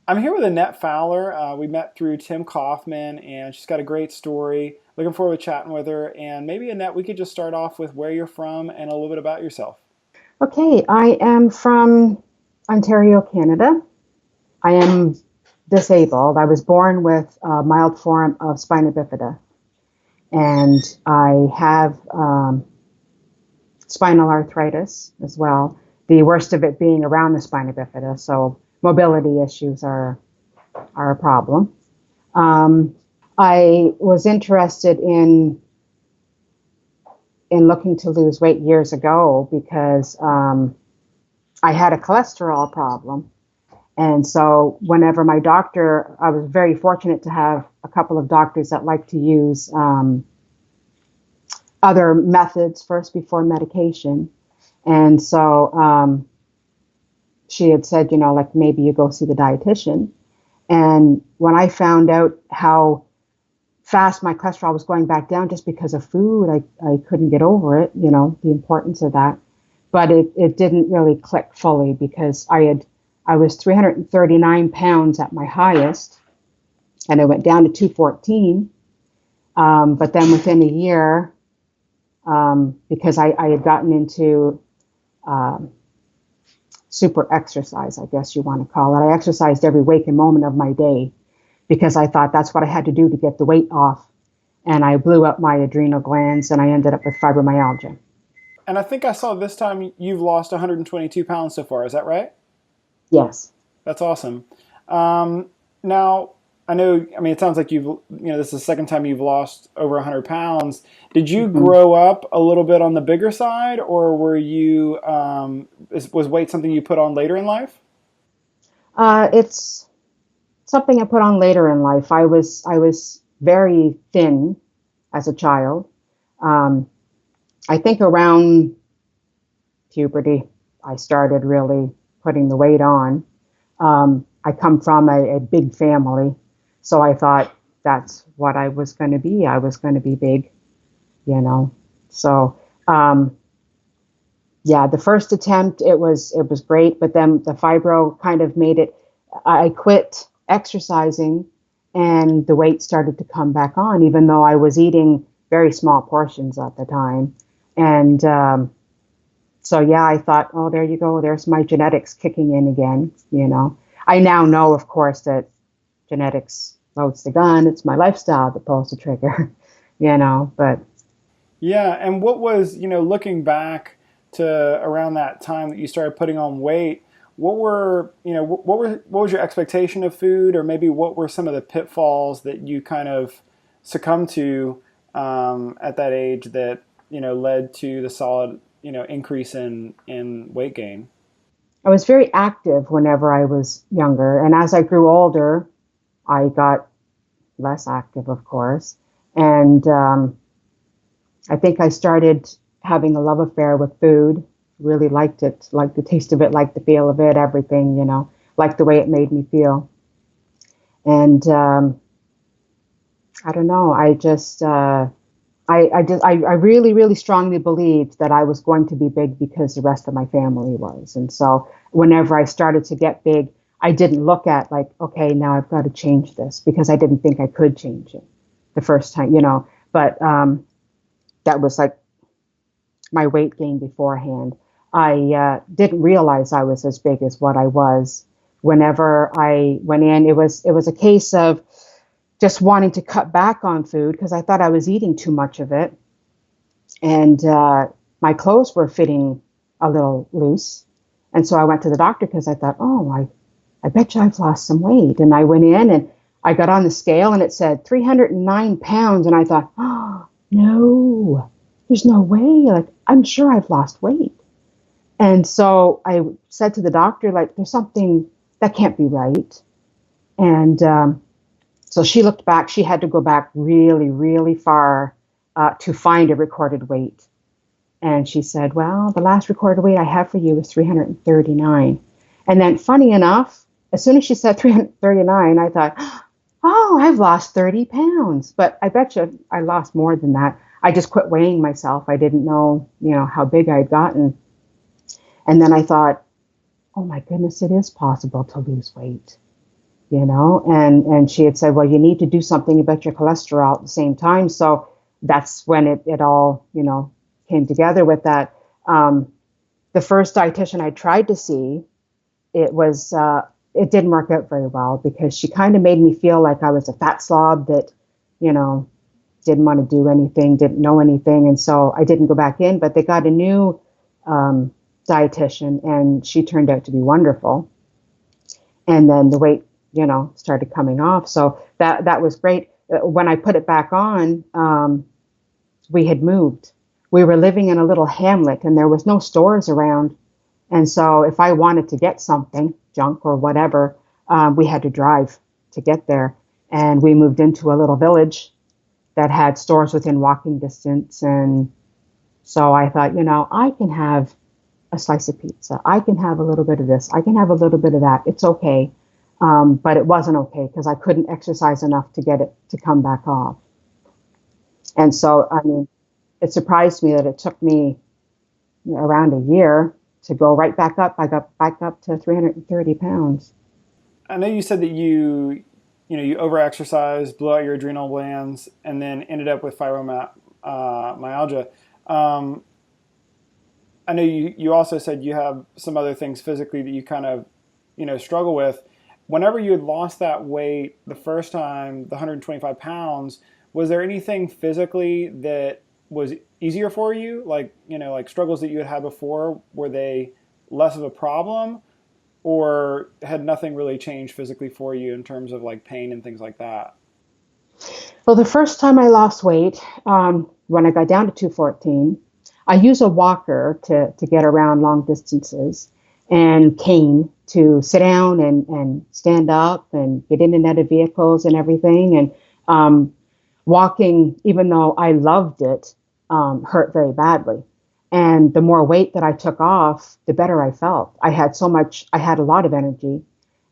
I'm here with Annette Fowler. We met through Tim Kaufman, and she's got a great story. Looking forward to chatting with her. And maybe, Annette, we could just start off with where you're from and a little bit about yourself. Okay, I am from Ontario, Canada. I am disabled. I was born with a mild form of spina bifida, and I have spinal arthritis as well. The worst of it being around the spina bifida, so mobility issues are a problem. Um, I was interested in looking to lose weight years ago because I had a cholesterol problem. And so, whenever my doctor, I was very fortunate to have a couple of doctors that like to use other methods first before medication. And so, she had said, like maybe you go see the dietitian. And when I found out how fast my cholesterol was going back down just because of food, I couldn't get over it, the importance of that. But it didn't really click fully because I was 339 pounds at my highest, and I went down to 214. But then within a year, because I had gotten into um, super exercise, I guess you want to call it. I exercised every waking moment of my day because I thought that's what I had to do to get the weight off. And I blew up my adrenal glands, and I ended up with fibromyalgia. And I think I saw this time you've lost 122 pounds so far. Is that right? Yes. That's awesome. Now, it sounds like this is the second time you've lost over 100 pounds. Did you hmm grow up a little bit on the bigger side, or was weight something you put on later in life? It's something I put on later in life. I was very thin as a child. Um, I think around puberty, I started really putting the weight on. I come from a big family, so I thought that's what I was going to be. I was going to be big, you know. So um, yeah, the first attempt it was great, but then the fibro kind of made it. I quit exercising, and the weight started to come back on, even though I was eating very small portions at the time. And so yeah, I thought, oh, there you go. There's my genetics kicking in again. I now know, of course, that genetics loads the gun. It's my lifestyle that pulls the trigger. But Yeah, and what was, looking back to around that time that you started putting on weight, what was your expectation of food, or maybe what were some of the pitfalls that you kind of succumbed to at that age that, led to the solid, increase in weight gain? I was very active whenever I was younger, and as I grew older, I got less active, of course. And I think I started having a love affair with food. Really liked it, liked the taste of it, liked the feel of it, everything, liked the way it made me feel. And I don't know, I really, really strongly believed that I was going to be big because the rest of my family was. And so whenever I started to get big, I didn't look at like, okay, now I've got to change this because I didn't think I could change it the first time. But that was like my weight gain beforehand. I didn't realize I was as big as what I was. Whenever I went in, it was a case of just wanting to cut back on food because I thought I was eating too much of it, and my clothes were fitting a little loose. And so I went to the doctor because I thought, oh, I bet you I've lost some weight. And I went in and I got on the scale and it said 309 pounds. And I thought, oh, no, there's no way. Like, I'm sure I've lost weight. And so I said to the doctor, like, there's something that can't be right. And so she looked back. She had to go back really, really far to find a recorded weight. And she said, well, the last recorded weight I have for you is 339. And then, funny enough, as soon as she said 339, I thought, oh, I've lost 30 pounds. But I bet you I lost more than that. I just quit weighing myself. I didn't know, how big I'd gotten. And then I thought, oh my goodness, it is possible to lose weight. and she had said, well, you need to do something about your cholesterol at the same time. So that's when it all, came together with that. The first dietitian I tried to see, it was, it didn't work out very well because she kind of made me feel like I was a fat slob that, you know, didn't want to do anything, didn't know anything. And so I didn't go back in, but they got a new dietitian and she turned out to be wonderful. And then the weight, started coming off. So that was great. When I put it back on, we had moved. We were living in a little hamlet and there was no stores around. And so if I wanted to get something, junk or whatever, we had to drive to get there. And we moved into a little village that had stores within walking distance. And so I thought, I can have a slice of pizza. I can have a little bit of this. I can have a little bit of that. It's okay. But it wasn't okay because I couldn't exercise enough to get it to come back off. And so, I mean, it surprised me that it took me around a year to go right back up. I got back up to 330 pounds. I know you said that you overexercised, blew out your adrenal glands, and then ended up with fibromyalgia. I know you also said you have some other things physically that you kind of, struggle with. Whenever you had lost that weight the first time, the 125 pounds, was there anything physically that was easier for you? Like struggles that you had before, were they less of a problem? Or had nothing really changed physically for you in terms of like pain and things like that? Well, the first time I lost weight, when I got down to 214, I use a walker to get around long distances and cane to sit down and stand up and get in and out of vehicles and everything. And walking, even though I loved it, hurt very badly. And the more weight that I took off, the better I felt. I had a lot of energy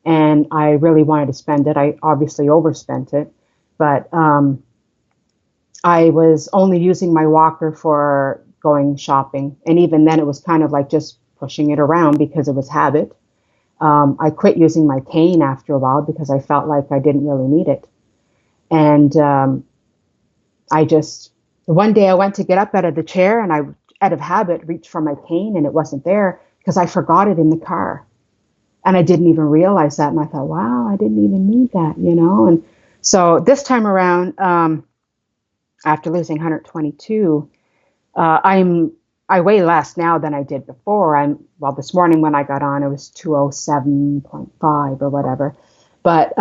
and I really wanted to spend it. I obviously overspent it, but I was only using my walker for going shopping. And even then it was kind of like just pushing it around because it was habit. I quit using my cane after a while because I felt like I didn't really need it. And one day I went to get up out of the chair and I, out of habit, reached for my cane and it wasn't there because I forgot it in the car. And I didn't even realize that. And I thought, wow, I didn't even need that, And so this time around, after losing 122, I weigh less now than I did before. This morning when I got on, it was 207.5 or whatever. But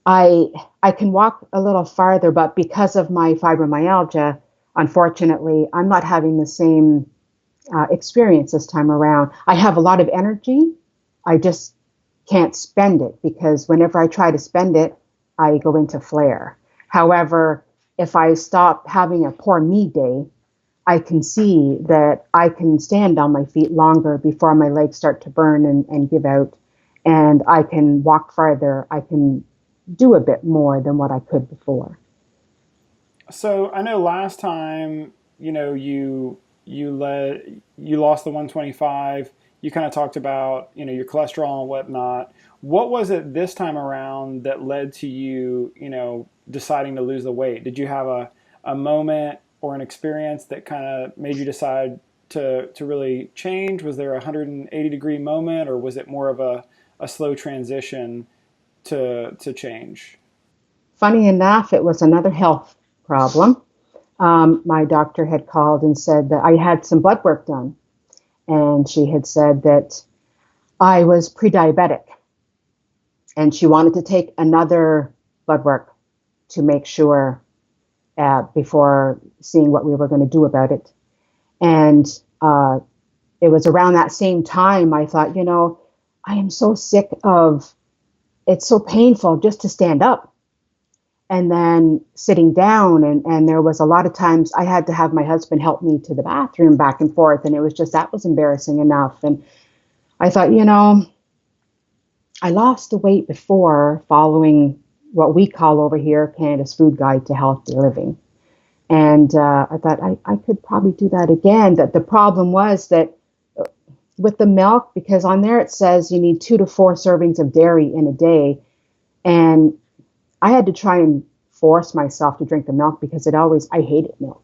I can walk a little farther, but because of my fibromyalgia, unfortunately, I'm not having the same experience this time around. I have a lot of energy. I just can't spend it because whenever I try to spend it, I go into flare. However, if I stop having a poor me day, I can see that I can stand on my feet longer before my legs start to burn and give out. And I can walk farther. I can do a bit more than what I could before. So I know last time, you lost the 125. You kind of talked about, your cholesterol and whatnot. What was it this time around that led to you, deciding to lose the weight? Did you have a moment or an experience that kind of made you decide to really change? Was there a 180-degree moment, or was it more of a slow transition to change? Funny enough, it was another health problem. My doctor had called and said that I had some blood work done. And she had said that I was pre-diabetic. And she wanted to take another blood work to make sure before seeing what we were going to do about it. And it was around that same time I thought, I am so sick of, it's so painful just to stand up. And then sitting down, and there was a lot of times I had to have my husband help me to the bathroom back and forth. And it was just, that was embarrassing enough. And I thought, I lost the weight before following what we call over here Canada's Food Guide to Healthy Living. And I thought I could probably do that again. That the problem was that with the milk, because on there it says you need 2 to 4 servings of dairy in a day. And I had to try and force myself to drink the milk because I hated milk.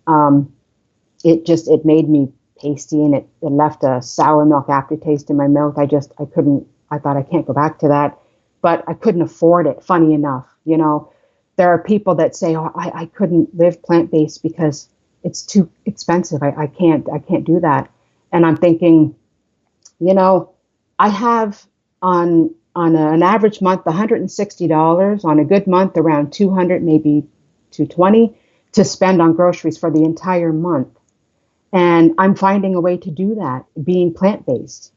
Um, it made me pasty, and it left a sour milk aftertaste in my mouth. I couldn't, I thought I can't go back to that, but I couldn't afford it. Funny enough, there are people that say, oh, I couldn't live plant-based because it's too expensive. I can't do that. And I'm thinking, you know, I have an average month $160, on a good month around 200, maybe 220 to spend on groceries for the entire month. And I'm finding a way to do that being plant-based.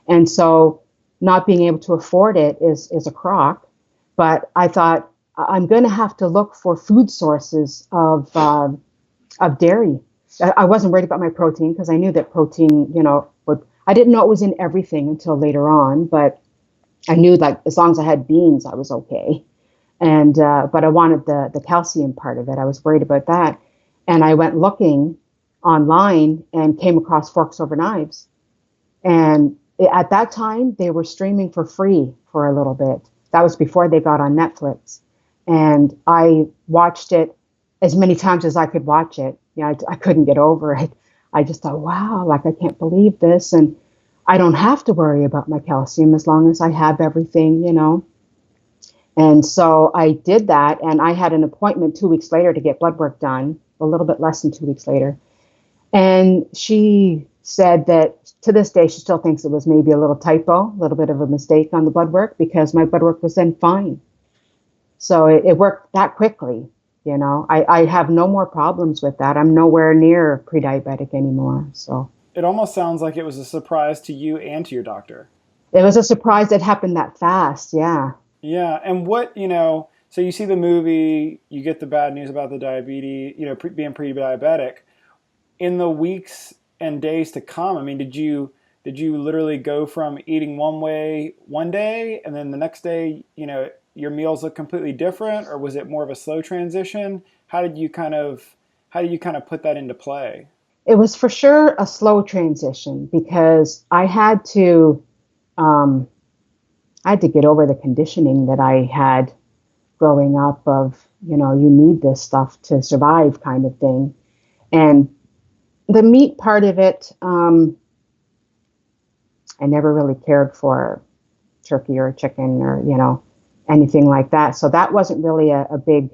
And so not being able to afford it is a crock. But I thought I'm going to have to look for food sources of dairy. I wasn't worried about my protein because I knew that protein, I didn't know it was in everything until later on, but I knew like as long as I had beans, I was okay. And but I wanted the calcium part of it. I was worried about that, and I went looking online and came across Forks Over Knives. And at that time, they were streaming for free for a little bit. That was before they got on Netflix, and I watched it as many times as I could watch it. I couldn't get over it. I just thought, wow, like I can't believe this, and I don't have to worry about my calcium as long as I have everything. And so I did that, and I had an appointment 2 weeks later to get blood work done, a little bit less than 2 weeks later. And she said that to this day, she still thinks it was maybe a little typo, a little bit of a mistake on the blood work because my blood work was then fine. So it worked that quickly. I have no more problems with that. I'm nowhere near pre-diabetic anymore. So It almost sounds like it was a surprise to you and to your doctor. it was a surprise it happened that fast. Yeah. Yeah, and so you see the movie, you get the bad news about the diabetes, being pre-diabetic. In the weeks and days to come, I mean, did you literally go from eating one way one day and then the next day, your meals look completely different, or was it more of a slow transition? How did you kind of put that into play? It was for sure a slow transition because um, I had to get over the conditioning that I had growing up of, you need this stuff to survive kind of thing. And the meat part of it, I never really cared for turkey or chicken or, anything like that. So that wasn't really a big,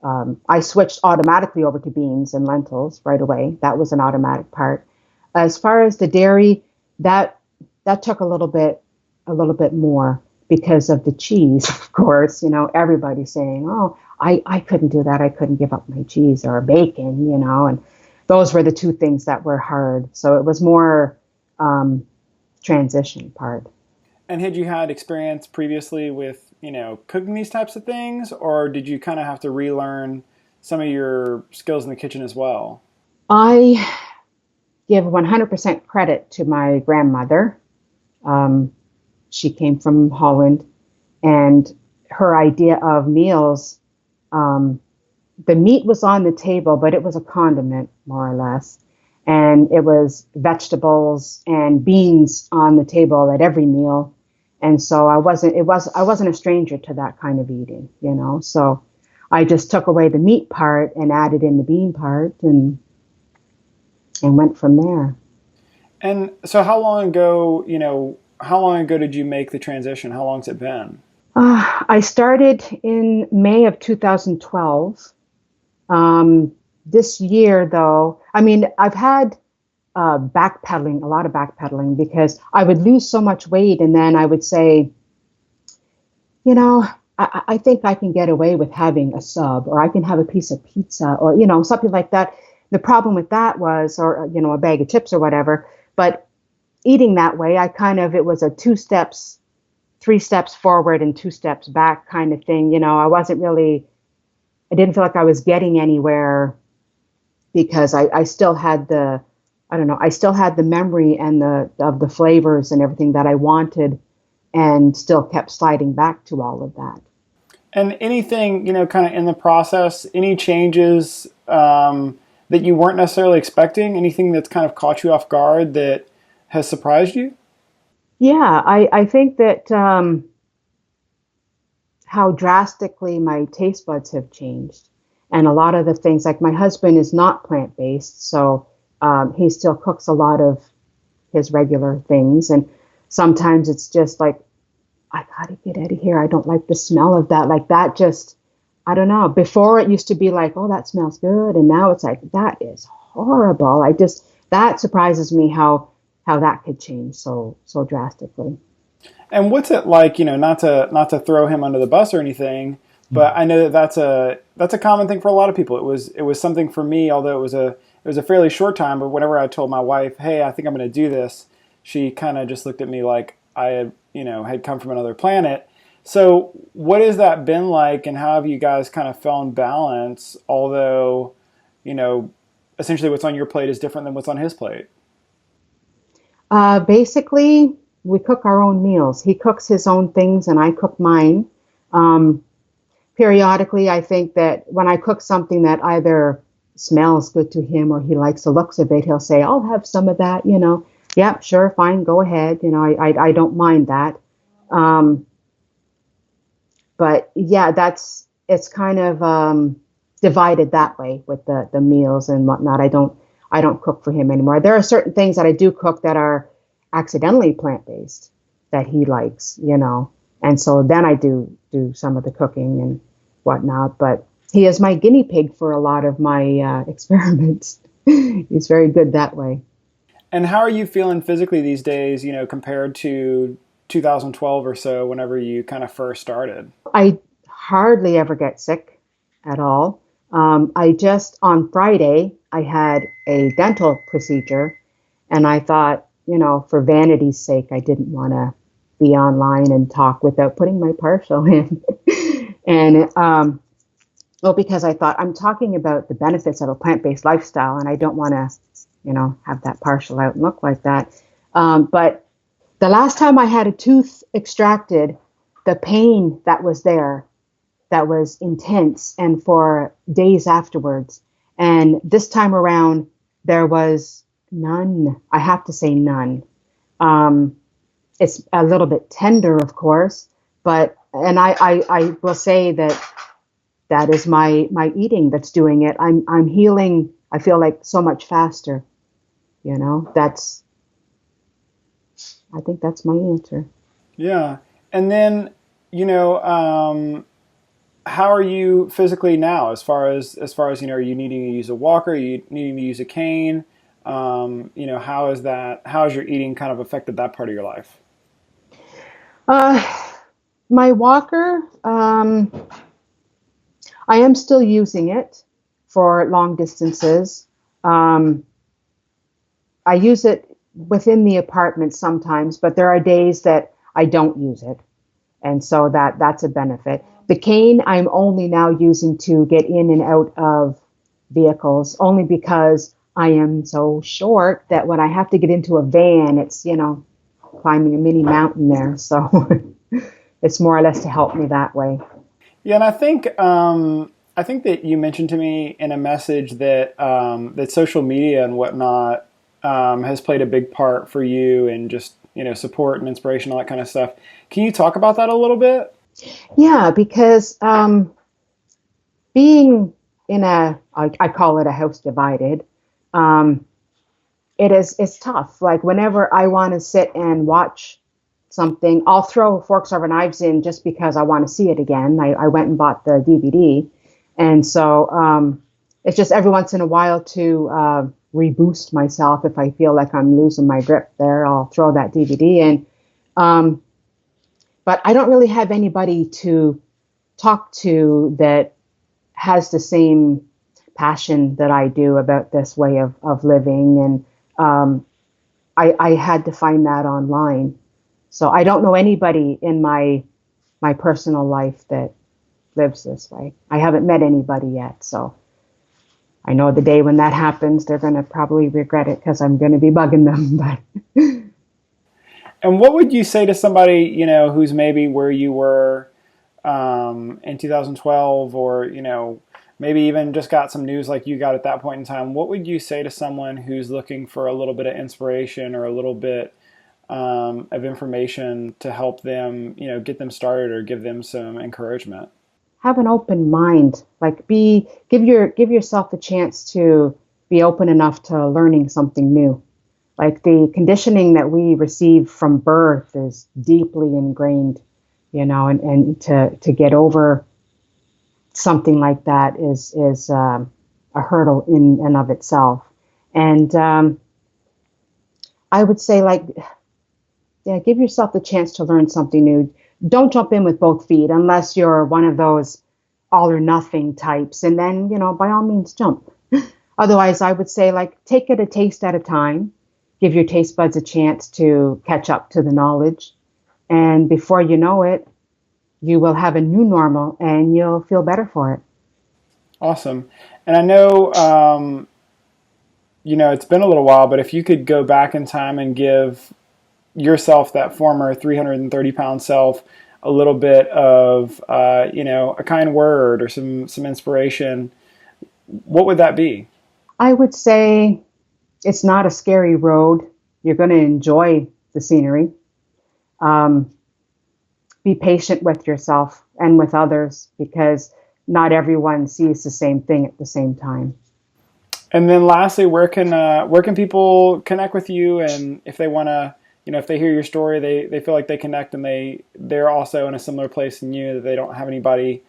I switched automatically over to beans and lentils right away. That was an automatic part. As far as the dairy, that took a little bit more because of the cheese, of course. Everybody's saying, oh, I couldn't do that. I couldn't give up my cheese or bacon, and those were the two things that were hard. So it was more transition part. And had you had experience previously with, cooking these types of things, or did you kind of have to relearn some of your skills in the kitchen as well? I give 100% credit to my grandmother. Um, she came from Holland, and her idea of meals, um, the meat was on the table, but it was a condiment, more or less. And it was vegetables and beans on the table at every meal. And so I wasn't a stranger to that kind of eating. So I just took away the meat part and added in the bean part and went from there. And so how long ago did you make the transition? How long's it been? I started in May of 2012. This year, though, I mean, I've had backpedaling, a lot of backpedaling, because I would lose so much weight and then I would say, you know, I think I can get away with having a sub, or I can have a piece of pizza, or, something like that. The problem with that was, or, a bag of chips or whatever. But eating that way, it was a 2 steps, 3 steps forward and 2 steps back kind of thing. I didn't feel like I was getting anywhere because I still had I still had the memory and of the flavors and everything that I wanted, and still kept sliding back to all of that. And anything, kind of in the process, any changes that you weren't necessarily expecting? Anything that's kind of caught you off guard that has surprised you? Yeah, I think that how drastically my taste buds have changed. And a lot of the things, like my husband is not plant-based, so he still cooks a lot of his regular things. And sometimes it's just like, I gotta get out of here. I don't like the smell of that. Like that just, I don't know. Before it used to be like, oh, that smells good. And now it's like, that is horrible. That surprises me how that could change so drastically. And what's it like? Not to throw him under the bus or anything, but I know that that's a common thing for a lot of people. It was something for me, although it was a fairly short time. But whenever I told my wife, "Hey, I think I'm going to do this," she kind of just looked at me like I had come from another planet. So, what has that been like, and how have you guys kind of found balance? Although, you know, essentially what's on your plate is different than what's on his plate. Basically, we cook our own meals. He cooks his own things, and I cook mine. Um, Periodically, I think that when I cook something that either smells good to him or he likes the looks of it, he'll say, "I'll have some of that." Yep, sure, fine, go ahead. I don't mind that. Um, but yeah, it's kind of divided that way with the meals and whatnot. I don't cook for him anymore. There are certain things that I do cook that are accidentally plant based that he likes. And so then I do some of the cooking and whatnot. But he is my guinea pig for a lot of my experiments. He's very good that way. And how are you feeling physically these days, compared to 2012 or so, whenever you kind of first started? I hardly ever get sick at all. I just on Friday I had a dental procedure, and I thought, for vanity's sake, I didn't want to be online and talk without putting my partial in. And well, because I thought I'm talking about the benefits of a plant-based lifestyle, and I don't want to, have that partial out and look like that. But the last time I had a tooth extracted, the pain that was there, that was intense and for days afterwards. And this time around, there was none. I have to say none. Um, it's a little bit tender, of course, but and I will say that that is my eating that's doing it. I'm healing. I feel like so much faster. That's I think that's my answer. Yeah. And then, you know, how are you physically now as far as, are you needing to use a walker, are you needing to use a cane? How has your eating kind of affected that part of your life? Uh, my walker, I am still using it for long distances. Um, I use it within the apartment sometimes, but there are days that I don't use it. And so that's a benefit. The cane I'm only now using to get in and out of vehicles, only because I am so short that when I have to get into a van, it's, climbing a mini mountain there. So it's more or less to help me that way. Yeah, and I think that you mentioned to me in a message that social media and whatnot has played a big part for you and just support and inspiration, all that kind of stuff. Can you talk about that a little bit? Yeah, because being in I call it a house divided, um, it's tough. Like whenever I want to sit and watch something, I'll throw Forks Over Knives in just because I want to see it again. I went and bought the DVD, and so it's just every once in a while to reboost myself. If I feel like I'm losing my grip there, I'll throw that DVD in. Um, but I don't really have anybody to talk to that has the same passion that I do about this way of living. And I had to find that online. So I don't know anybody in my personal life that lives this way. I haven't met anybody yet. So I know the day when that happens, they're going to probably regret it because I'm going to be bugging them. But And what would you say to somebody, who's maybe where you were in 2012, or maybe even just got some news like you got at that point in time, what would you say to someone who's looking for a little bit of inspiration or a little bit of information to help them, get them started or give them some encouragement? Have an open mind. Like give yourself a chance to be open enough to learning something new. Like the conditioning that we receive from birth is deeply ingrained, and to get over something like that is a hurdle in and of itself. And I would say, like, yeah, give yourself the chance to learn something new. Don't jump in with both feet unless you're one of those all or nothing types. And then, by all means, jump. Otherwise, I would say, like, take it a taste at a time. Give your taste buds a chance to catch up to the knowledge. And before you know it, you will have a new normal and you'll feel better for it. Awesome. And I know, it's been a little while, but if you could go back in time and give yourself, that former 330-pound self, a little bit of, a kind word or some inspiration, what would that be? I would say it's not a scary road. You're going to enjoy the scenery. Be patient with yourself and with others because not everyone sees the same thing at the same time. And then lastly, where can people connect with you? And if they want to, if they hear your story, they feel like they connect and they're also in a similar place than you, that they don't have anybody,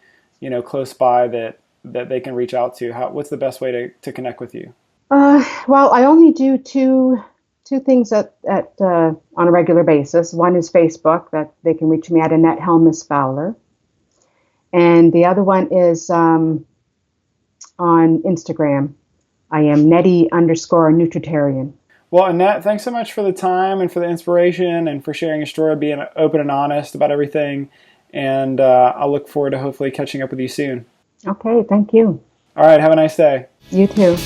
close by that they can reach out to. What's the best way to connect with you? Well, I only do two things at on a regular basis. One is Facebook, that they can reach me at Annette Fowler. And the other one is on Instagram. I am Nettie_Nutritarian. Well, Annette, thanks so much for the time and for the inspiration and for sharing your story, being open and honest about everything. And I'll look forward to hopefully catching up with you soon. Okay, thank you. All right, have a nice day. You too.